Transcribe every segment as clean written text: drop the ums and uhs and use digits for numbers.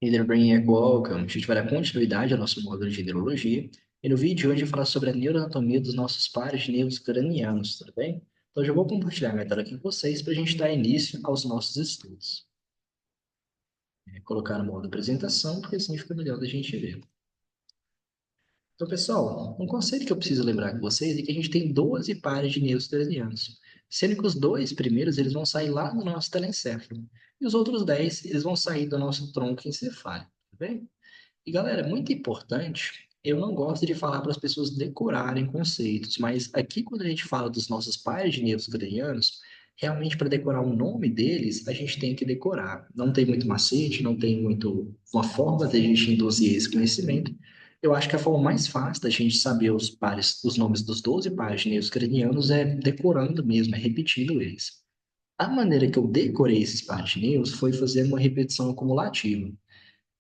Hey there, Brainiac, welcome. A gente vai dar continuidade ao nosso módulo de neurologia. E no vídeo de hoje eu vou falar sobre a neuroanatomia dos nossos pares de nervos cranianos, tudo bem? Então, eu já vou compartilhar minha tela aqui com vocês para a gente dar início aos nossos estudos. Colocar no modo apresentação, porque assim fica melhor da gente ver. Então, pessoal, um conceito que eu preciso lembrar com vocês é que a gente tem 12 pares de nervos cranianos, sendo que os dois primeiros eles vão sair lá no nosso telencéfalo, e os outros 10 eles vão sair do nosso tronco encefálico, tá bem? E galera, muito importante, eu não gosto de falar para as pessoas decorarem conceitos, mas aqui quando a gente fala dos nossos pares de nervos cranianos, realmente para decorar o nome deles, a gente tem que decorar. Não tem muito macete, não tem muito uma forma da gente induzir esse conhecimento. Eu acho que a forma mais fácil da gente saber os pares, os nomes dos 12 pares de nervos cranianos é decorando mesmo, é repetindo eles. A maneira que eu decorei esses pares de nervos foi fazendo uma repetição acumulativa.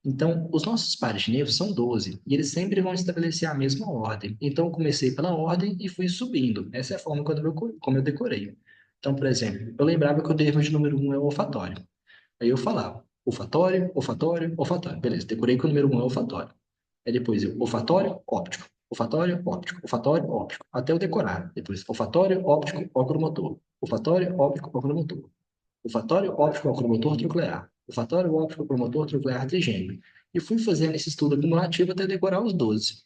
Então, os nossos pares de nervos são 12 e eles sempre vão estabelecer a mesma ordem. Então, eu comecei pela ordem e fui subindo. Essa é a forma como eu decorei. Então, por exemplo, eu lembrava que o nervo de número um é o olfatório. Aí eu falava olfatório, olfatório, olfatório. Beleza, decorei que o número um é o olfatório. Aí depois eu olfatório, óptico. Olfatório, óptico. Olfatório, óptico. Até eu decorar. Depois olfatório, óptico, oculomotor. Olfatório, óptico, oculomotor. Olfatório óptico oculomotor troclear. Olfatório óptico oculomotor troclear trigêmeo. E fui fazendo esse estudo acumulativo até decorar os 12.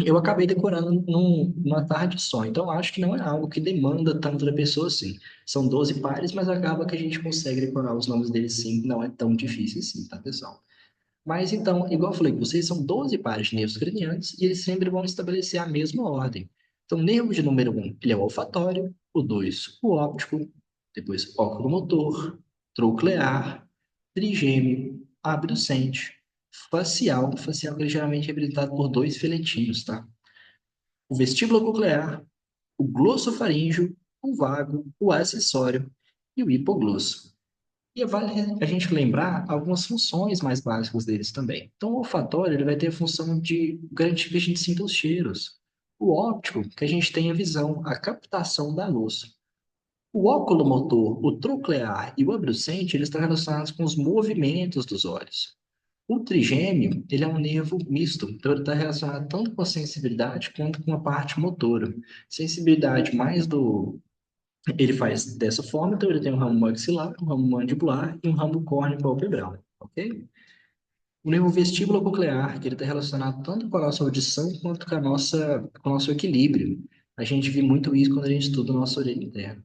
Eu acabei decorando numa tarde só, então acho que não é algo que demanda tanto da pessoa assim. São 12 pares, mas acaba que a gente consegue decorar os nomes deles sim, não é tão difícil assim, tá, pessoal? Mas então, igual eu falei com vocês, são 12 pares de nervos cranianos e eles sempre vão estabelecer a mesma ordem. Então, nervo de número um ele é o olfatório, o 2 o óptico, depois oculomotor, troclear, trigêmeo, abducente, facial que ele geralmente é representado por dois filetinhos, tá? O vestíbulo coclear, o glossofaríngeo, o vago, o acessório e o hipoglosso. E vale a gente lembrar algumas funções mais básicas deles também. Então, o olfatório ele vai ter a função de garantir que a gente sinta os cheiros. O óptico, que a gente tenha a visão, a captação da luz. O oculomotor, o troclear e o abducente, eles estão relacionados com os movimentos dos olhos. O trigêmeo, ele é um nervo misto, então ele está relacionado tanto com a sensibilidade quanto com a parte motora. Sensibilidade mais do ele faz dessa forma, então ele tem um ramo maxilar, um ramo mandibular e um ramo córneo-palpebral, ok? O nervo vestíbulo coclear, que ele está relacionado tanto com a nossa audição quanto com o nosso equilíbrio. A gente vê muito isso quando a gente estuda a nossa orelha interna.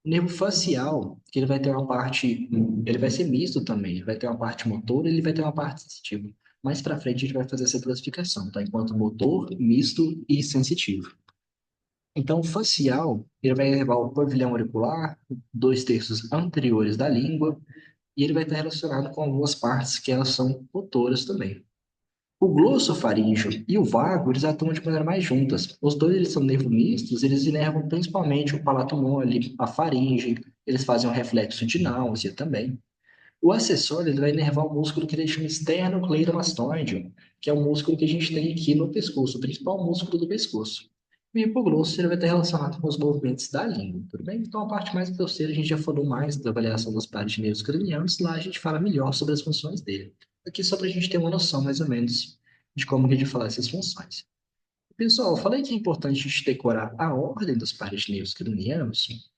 O nervo facial, que ele vai ter uma parte, ele vai ser misto também, ele vai ter uma parte motora, ele vai ter uma parte sensitiva. Mais para frente a gente vai fazer essa classificação, tá? Enquanto motor, misto e sensitivo. Então, o facial, ele vai levar o pavilhão auricular, dois terços anteriores da língua, e ele vai estar relacionado com algumas partes que elas são motoras também. O glossofaríngeo e o vago, eles atuam de maneira mais juntas. Os dois, eles são nervos mistos, eles inervam principalmente o palato mole, a faringe, eles fazem um reflexo de náusea também. O acessório, ele vai inervar o músculo que eles chamam esternocleidomastoide, que é o músculo que a gente tem aqui no pescoço, o principal músculo do pescoço. O hipoglosso ele vai estar relacionado com os movimentos da língua, tudo bem? Então, a parte mais grosseira, a gente já falou mais da avaliação dos pares de nervos cranianos, lá a gente fala melhor sobre as funções dele. Aqui só para a gente ter uma noção, mais ou menos, de como que a gente fala essas funções. Pessoal, eu falei que é importante a gente decorar a ordem dos pares de nervos cranianos,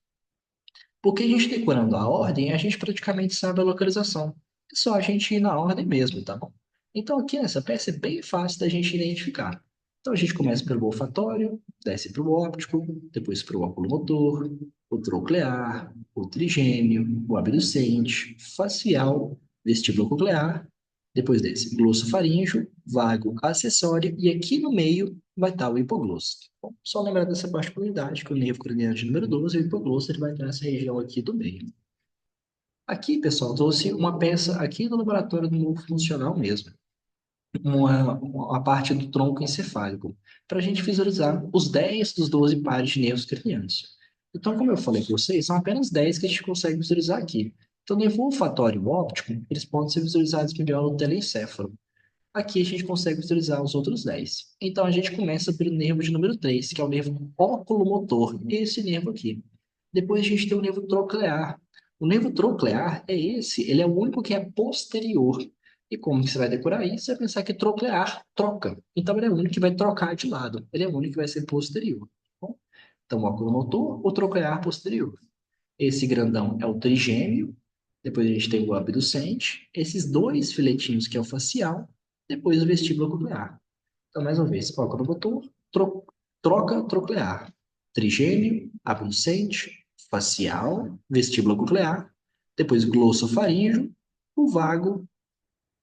porque a gente decorando a ordem, a gente praticamente sabe a localização. É só a gente ir na ordem mesmo, tá bom? Então aqui nessa peça é bem fácil da gente identificar. Então a gente começa pelo olfatório, desce para o óptico, depois para o oculomotor, o troclear, o trigêmeo, o abducente, facial, vestíbulo coclear, depois desse glossofaríngeo, vago acessório e aqui no meio vai estar o hipoglosso. Bom, só lembrar dessa particularidade, que o nervo craniano de número 12, o hipoglosso, ele vai entrar nessa região aqui do meio. Aqui, pessoal, trouxe uma peça aqui do laboratório do novo funcional mesmo, uma parte do tronco encefálico, para a gente visualizar os 10 dos 12 pares de nervos cranianos. Então, como eu falei para vocês, são apenas 10 que a gente consegue visualizar aqui. Então, nervo olfatório e óptico, eles podem ser visualizados melhor no telencéfalo. Aqui a gente consegue visualizar os outros 10. Então a gente começa pelo nervo de número 3, que é o nervo oculomotor, esse nervo aqui. Depois a gente tem o nervo troclear. O nervo troclear é esse, ele é o único que é posterior. E como que você vai decorar isso? Você vai pensar que troclear troca. Então, ele é o único que vai trocar de lado. Ele é o único que vai ser posterior. Tá bom? Então, o óculo motor, o troclear posterior. Esse grandão é o trigêmeo. Depois a gente tem o abducente. Esses dois filetinhos que é o facial. Depois o vestíbulo coclear. Então, mais uma vez, óculo motor, troca troclear. Trigêmeo, abducente, facial, vestíbulo coclear. Depois glossofaríngeo, o vago,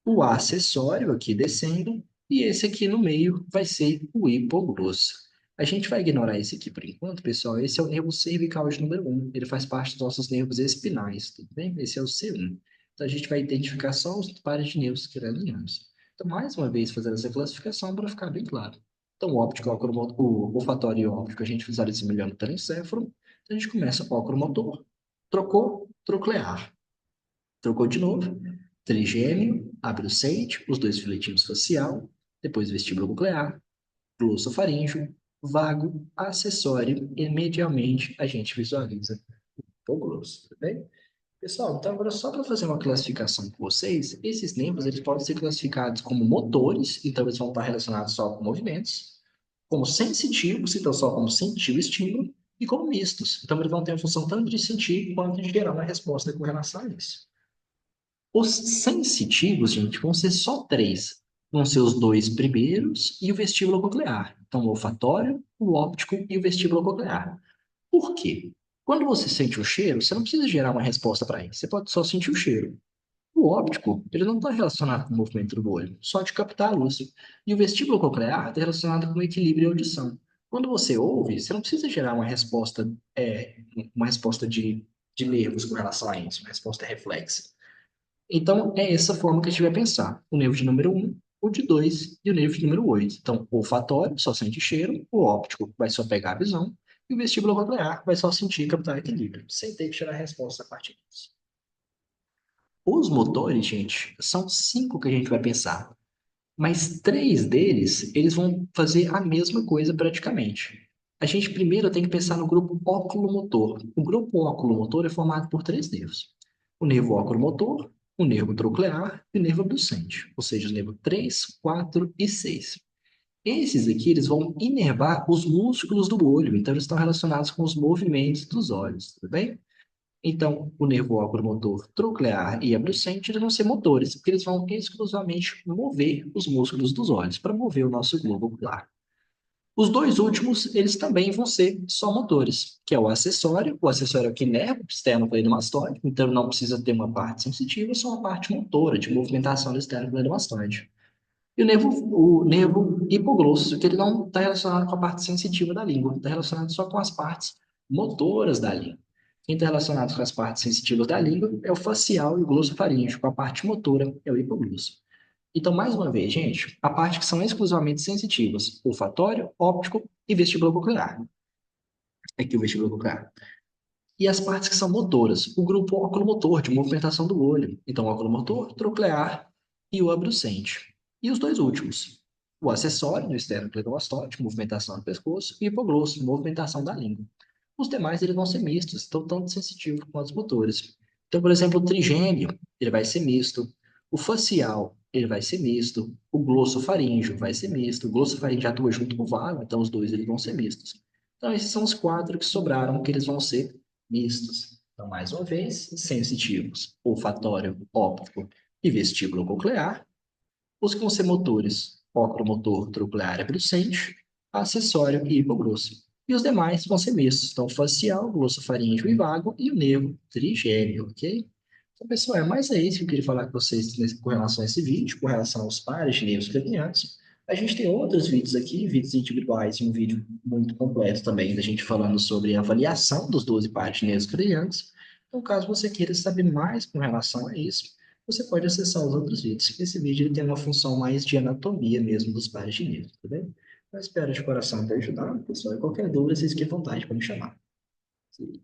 o acessório aqui descendo, e esse aqui no meio vai ser o hipoglosso. A gente vai ignorar esse aqui por enquanto, pessoal. Esse é o nervo cervical de número um. Ele faz parte dos nossos nervos espinais, tudo bem? Esse é o C1. Então a gente vai identificar só os pares de nervos cranianos. Então, mais uma vez, fazendo essa classificação para ficar bem claro. Então, o óptico, o olfatório e o óptico, a gente visualiza melhor no telencéfalo. Então, a gente começa com o oculomotor, trocou, troclear. Trocou de novo. Trigêmeo, abducente, os dois filetinhos facial, depois vestíbulo nuclear, glossofaríngeo, vago, acessório, e medialmente a gente visualiza o glosso, tá bem? Pessoal, então agora só para fazer uma classificação com vocês, esses nervos eles podem ser classificados como motores, então eles vão estar relacionados só com movimentos, como sensitivos, então só como sentir o estímulo, e como mistos, então eles vão ter a função tanto de sentir quanto de gerar uma resposta com relação a isso. Os sensitivos, gente, vão ser só três. Vão ser os dois primeiros e o vestíbulo coclear. Então, o olfatório, o óptico e o vestíbulo coclear. Por quê? Quando você sente o cheiro, você não precisa gerar uma resposta para isso. Você pode só sentir o cheiro. O óptico, ele não está relacionado com o movimento do olho, só de captar a luz. E o vestíbulo coclear está relacionado com o equilíbrio e audição. Quando você ouve, você não precisa gerar uma resposta de nervos com relação a isso, uma resposta reflexa. Então, é essa forma que a gente vai pensar. O nervo de número um, o de 2 e o nervo de número 8. Então, o olfatório só sente cheiro, o óptico vai só pegar a visão, e o vestíbulo coclear vai só sentir e captar equilíbrio, sem ter que tirar a resposta a partir disso. Os motores, gente, são cinco que a gente vai pensar, mas três deles, eles vão fazer a mesma coisa praticamente. A gente primeiro tem que pensar no grupo oculomotor. O grupo oculomotor é formado por três nervos. O nervo oculomotor, o nervo troclear e o nervo abducente, ou seja, os nervos 3, 4 e 6. Esses aqui, eles vão inervar os músculos do olho, então eles estão relacionados com os movimentos dos olhos, tudo bem? Então, o nervo oculomotor troclear e abducente, eles vão ser motores, porque eles vão exclusivamente mover os músculos dos olhos, para mover o nosso globo ocular. Os dois últimos, eles também vão ser só motores, que é o acessório é o que inerva o externo então não precisa ter uma parte sensitiva, só uma parte motora, de movimentação do externo. E o nervo hipoglosso, que ele não está relacionado com a parte sensitiva da língua, está relacionado só com as partes motoras da língua. Quem está relacionado com as partes sensitivas da língua é o facial e o glossofaríngeo, com a parte motora é o hipoglosso. Então, mais uma vez, gente, a parte que são exclusivamente sensitivas, olfatório, óptico e vestíbulo coclear. Aqui o vestíbulo coclear. E as partes que são motoras, o grupo oculomotor, de movimentação do olho. Então, o oculomotor, troclear e o abducente. E os dois últimos, o acessório, no esternocleidomastoide, movimentação do pescoço, e o hipoglosso, movimentação da língua. Os demais, eles vão ser mistos, então tanto sensitivos quanto os motores. Então, por exemplo, o trigêmeo, ele vai ser misto. O facial, ele vai ser misto. O glossofaríngeo vai ser misto. O glossofaríngeo atua junto com o vago, então os dois, eles vão ser mistos. Então, esses são os quatro que sobraram, que eles vão ser mistos. Então, mais uma vez, sensitivos, olfatório, óptico e vestíbulo coclear. Os que vão ser motores, oculomotor, troclear e abducente, acessório e hipogrosso. E os demais vão ser mistos, então facial, glossofaríngeo e vago e o nervo trigêmeo, ok? Então, pessoal, é mais isso que eu queria falar com vocês com relação a esse vídeo, com relação aos pares de nervos cranianos. A gente tem outros vídeos aqui, vídeos individuais e um vídeo muito completo também, da gente falando sobre a avaliação dos 12 pares de nervos cranianos. Então, caso você queira saber mais com relação a isso, você pode acessar os outros vídeos. Esse vídeo ele tem uma função mais de anatomia mesmo dos pares de nervos, tá bem? Eu espero de coração ter ajudado, pessoal. E qualquer dúvida, vocês fiquem à vontade para me chamar. Sim.